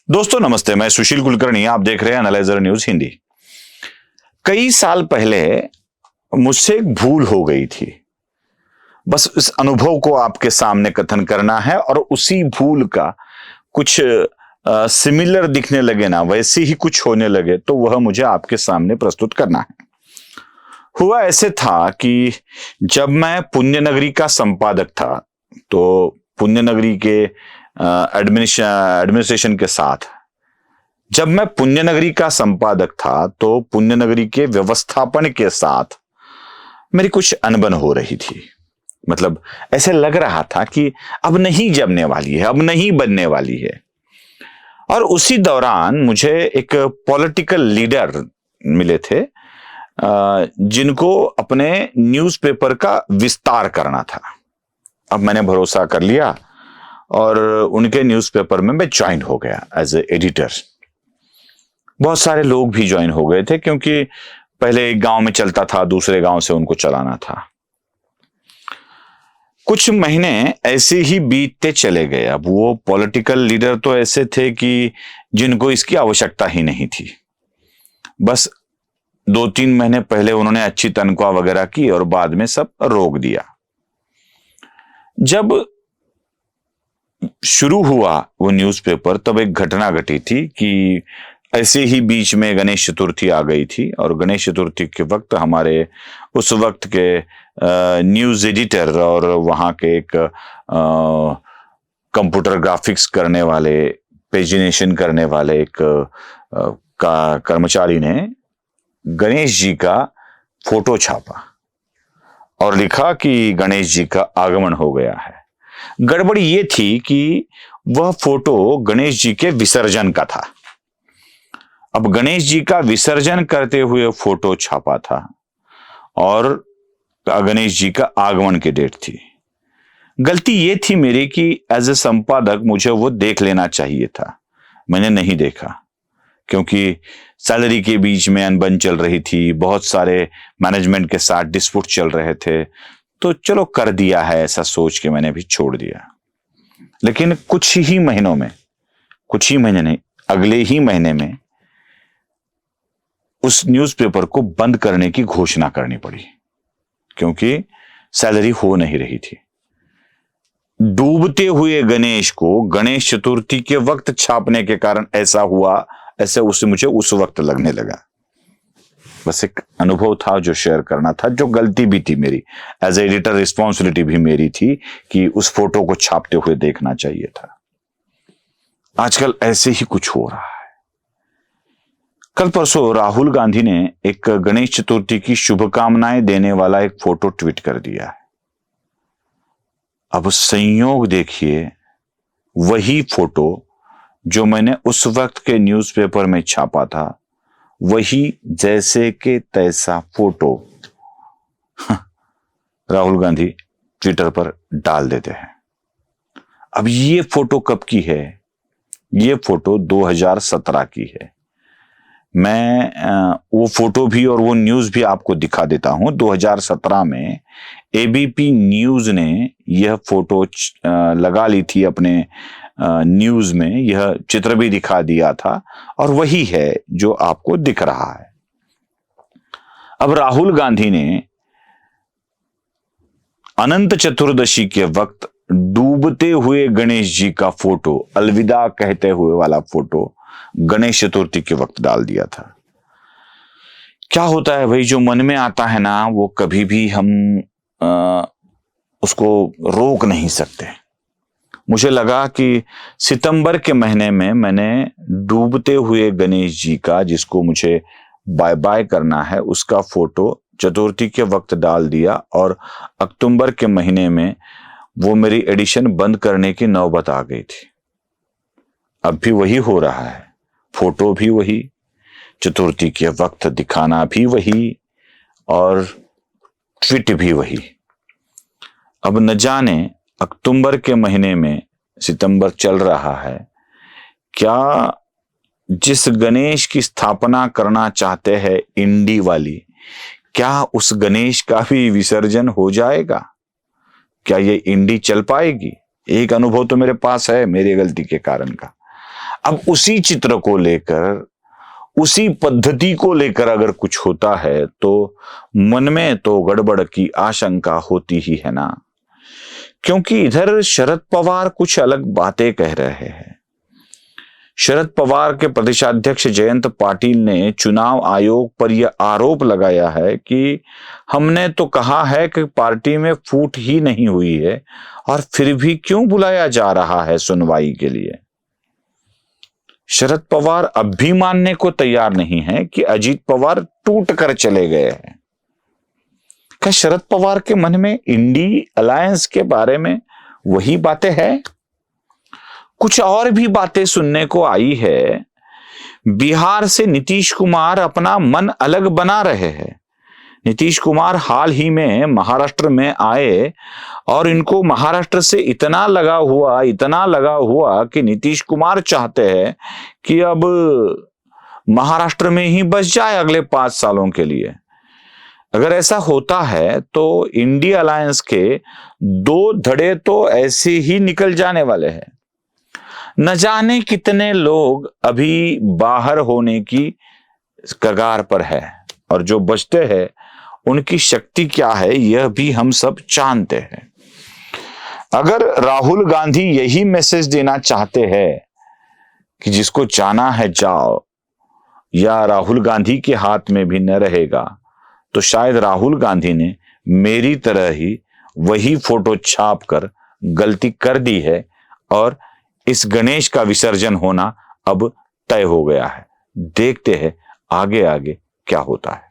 दोस्तों नमस्ते, मैं सुशील कुलकर्णी, आप देख रहे हैं एनालाइजर न्यूज हिंदी। कई साल पहले मुझसे एक भूल हो गई थी। बस इस अनुभव को आपके सामने कथन करना है और उसी भूल का कुछ सिमिलर दिखने लगे ना, वैसे ही कुछ होने लगे तो वह मुझे आपके सामने प्रस्तुत करना है। हुआ ऐसे था कि जब मैं पुण्य नगरी का संपादक था तो पुण्य नगरी के एडमिनिस्ट्रेशन के साथ जब मैं पुण्य नगरी का संपादक था तो पुण्य नगरी के व्यवस्थापन के साथ मेरी कुछ अनबन हो रही थी। मतलब ऐसे लग रहा था कि अब नहीं जमने वाली है, अब नहीं बनने वाली है। और उसी दौरान मुझे एक पॉलिटिकल लीडर मिले थे जिनको अपने न्यूज़पेपर का विस्तार करना था। अब मैंने भरोसा कर लिया और उनके न्यूज़पेपर में मैं ज्वाइन हो गया एज ए एडिटर। बहुत सारे लोग भी ज्वाइन हो गए थे क्योंकि पहले एक गांव में चलता था, दूसरे गांव से उनको चलाना था। कुछ महीने ऐसे ही बीतते चले गए। अब वो पॉलिटिकल लीडर तो ऐसे थे कि जिनको इसकी आवश्यकता ही नहीं थी। बस 2-3 महीने पहले उन्होंने अच्छी तनख्वाह वगैरह की और बाद में सब रोक दिया। जब शुरू हुआ वो न्यूज़पेपर तब एक घटना घटी थी कि ऐसे ही बीच में गणेश चतुर्थी आ गई थी और गणेश चतुर्थी के वक्त हमारे उस वक्त के न्यूज़ एडिटर और वहाँ के एक कंप्यूटर ग्राफिक्स करने वाले, पेजिनेशन करने वाले एक का कर्मचारी ने गणेश जी का फोटो छापा और लिखा कि गणेश जी का आगमन हो गया है। गड़बड़ी ये थी कि वह फोटो गणेश जी के विसर्जन का था। अब गणेश जी का विसर्जन करते हुए फोटो छापा था और गणेश जी का आगमन की डेट थी। गलती ये थी मेरी कि एज ए संपादक मुझे वो देख लेना चाहिए था। मैंने नहीं देखा क्योंकि सैलरी के बीच में अनबन चल रही थी, बहुत सारे मैनेजमेंट के साथ डिस्प्यूट चल रहे थे, तो चलो कर दिया है ऐसा सोच के मैंने भी छोड़ दिया। लेकिन कुछ ही महीने नहीं, अगले ही महीने में उस न्यूज़पेपर को बंद करने की घोषणा करनी पड़ी क्योंकि सैलरी हो नहीं रही थी। डूबते हुए गणेश को गणेश चतुर्थी के वक्त छापने के कारण ऐसा हुआ, ऐसे उसे मुझे उस वक्त लगने लगा। बस एक अनुभव था जो शेयर करना था, जो गलती भी थी मेरी एज एडिटर, रिस्पॉन्सिबिलिटी भी मेरी थी कि उस फोटो को छापते हुए देखना चाहिए था। आजकल ऐसे ही कुछ हो रहा है। कल परसों राहुल गांधी ने एक गणेश चतुर्थी की शुभकामनाएं देने वाला एक फोटो ट्वीट कर दिया है। अब संयोग देखिए, वही फोटो जो मैंने उस वक्त के न्यूज़पेपर में छापा था, वही जैसे के तैसा फोटो राहुल गांधी ट्विटर पर डाल देते हैं। अब ये फोटो कब की है? ये फोटो 2017 की है। मैं वो फोटो भी और वो न्यूज़ भी आपको दिखा देता हूं। 2017 में एबीपी न्यूज़ ने यह फोटो लगा ली थी अपने न्यूज़ में, यह चित्र भी दिखा दिया था और वही है जो आपको दिख रहा है। अब राहुल गांधी ने अनंत चतुर्दशी के वक्त डूबते हुए गणेश जी का फोटो, अलविदा कहते हुए वाला फोटो गणेश चतुर्थी के वक्त डाल दिया था। क्या होता है भाई, जो मन में आता है ना वो कभी भी हम उसको रोक नहीं सकते। मुझे लगा कि सितंबर के महीने में मैंने डूबते हुए गणेश जी का, जिसको मुझे बाय बाय करना है, उसका फोटो चतुर्थी के वक्त डाल दिया और अक्टूबर के महीने में वो मेरी एडिशन बंद करने की नौबत आ गई थी। अब भी वही हो रहा है, फोटो भी वही, चतुर्थी के वक्त दिखाना भी वही और ट्वीट भी वही। अब न जाने अक्टूबर के महीने में, सितंबर चल रहा है, क्या जिस गणेश की स्थापना करना चाहते हैं इंडी वाली, क्या उस गणेश का भी विसर्जन हो जाएगा? क्या ये इंडी चल पाएगी? एक अनुभव तो मेरे पास है मेरी गलती के कारण का। अब उसी चित्र को लेकर, उसी पद्धति को लेकर अगर कुछ होता है तो मन में तो गड़बड़ की आशंका होती ही है ना। क्योंकि इधर शरद पवार कुछ अलग बातें कह रहे हैं। शरद पवार के प्रदेशाध्यक्ष जयंत पाटिल ने चुनाव आयोग पर यह आरोप लगाया है कि हमने तो कहा है कि पार्टी में फूट ही नहीं हुई है और फिर भी क्यों बुलाया जा रहा है सुनवाई के लिए। शरद पवार अब भी मानने को तैयार नहीं है कि अजीत पवार टूट कर चले गए हैं। क्या शरद पवार के मन में इंडी अलायंस के बारे में वही बातें हैं? कुछ और भी बातें सुनने को आई है। बिहार से नीतीश कुमार अपना मन अलग बना रहे हैं। नीतीश कुमार हाल ही में महाराष्ट्र में आए और इनको महाराष्ट्र से इतना लगा हुआ कि नीतीश कुमार चाहते हैं कि अब महाराष्ट्र में ही बस जाए अगले 5 सालों के लिए। अगर ऐसा होता है तो इंडिया अलायंस के 2 धड़े तो ऐसे ही निकल जाने वाले हैं। न जाने कितने लोग अभी बाहर होने की कगार पर है और जो बचते हैं उनकी शक्ति क्या है यह भी हम सब जानते हैं। अगर राहुल गांधी यही मैसेज देना चाहते हैं कि जिसको जाना है जाओ, या राहुल गांधी के हाथ में भी न रहेगा, तो शायद राहुल गांधी ने मेरी तरह ही वही फोटो छाप कर गलती कर दी है और इस गणेश का विसर्जन होना अब तय हो गया है। देखते हैं आगे आगे क्या होता है।